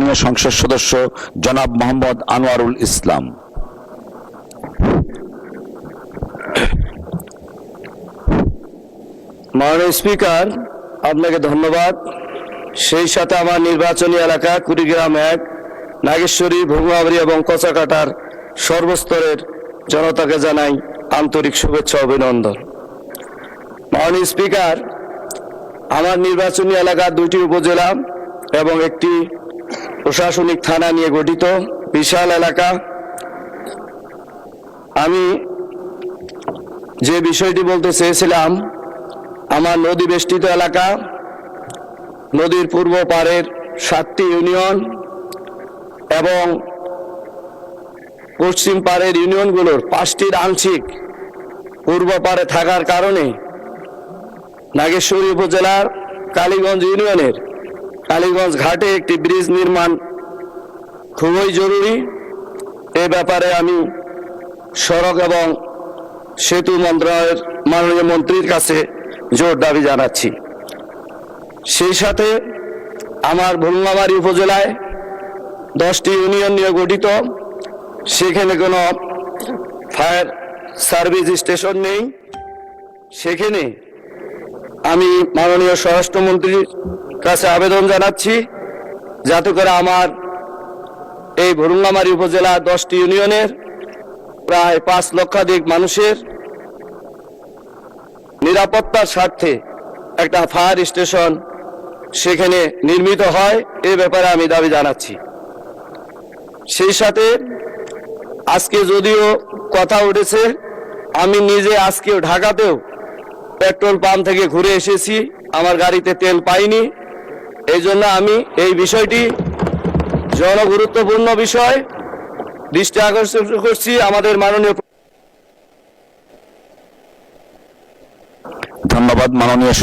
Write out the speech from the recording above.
পশ্চিমের সংসদ সদস্য জনাব মোহাম্মদ আনোয়ারুল ইসলাম। মাননীয় স্পিকার, আপনাকে ধন্যবাদ। সেই সাথে আমার নির্বাচনী এলাকা কুড়িগ্রাম 1, নাগেশ্বরী, ভুঙ্গাবাড়ি এবং কচাকাটার সর্বস্তরের জনতাকে জানাই আন্তরিক শুভেচ্ছা অভিনন্দন। মাননীয় স্পিকার, আমার নির্বাচনী এলাকা 2টি উপজেলা এবং একটি প্রশাসনিক থানা নিয়ে গঠিত বিশাল এলাকা। আমি যে বিষয়টি বলতে চেয়েছিলাম, আমার নদী বেষ্টিত এলাকা, নদীর পূর্ব পাড়ের 7টি ইউনিয়ন এবং পশ্চিম পাড়ের ইউনিয়নগুলোর 5টির আংশিক পূর্ব পাড়ে থাকার কারণে নাগেশ্বরী উপজেলার কালীগঞ্জ ইউনিয়নের কালীগঞ্জ ঘাটে একটি ব্রিজ নির্মাণ খুবই জরুরি। এ ব্যাপারে আমি সড়ক এবং সেতু মন্ত্রণালয়ের মাননীয় মন্ত্রীর কাছে জোর দাবি জানাচ্ছি। সেই সাথে আমার ভুলঙ্গামারী উপজেলায় 10টি ইউনিয়ন নিয়ে গঠিত, সেখানে কোনো ফায়ার সার্ভিস স্টেশন নেই। সেখানে আমি মাননীয় স্বরাষ্ট্রমন্ত্রীর কাছে আবেদন জানাচ্ছি যাতে করে আমার এই ভুলঙ্গামারী উপজেলা 10টি ইউনিয়নের প্রায় 5 লক্ষাধিক মানুষের নিরাপত্তার স্বার্থে একটা ফায়ার স্টেশন সেখানে নির্মিত হয়। এ ব্যাপারে আমি দাবি জানাচ্ছি। সেই সাথে আজকে যদিও কথা উঠেছে, আমি নিজে আজকেও ঢাকাতেও পেট্রোল পাম্প থেকে ঘুরে এসেছি, আমার গাড়িতে তেল পাইনি। এই জন্য আমি এই বিষয়টি জনগুরুত্বপূর্ণ বিষয় দৃষ্টি আকর্ষণ করছি। আমাদের মাননীয় ধন্যবাদ মাননীয়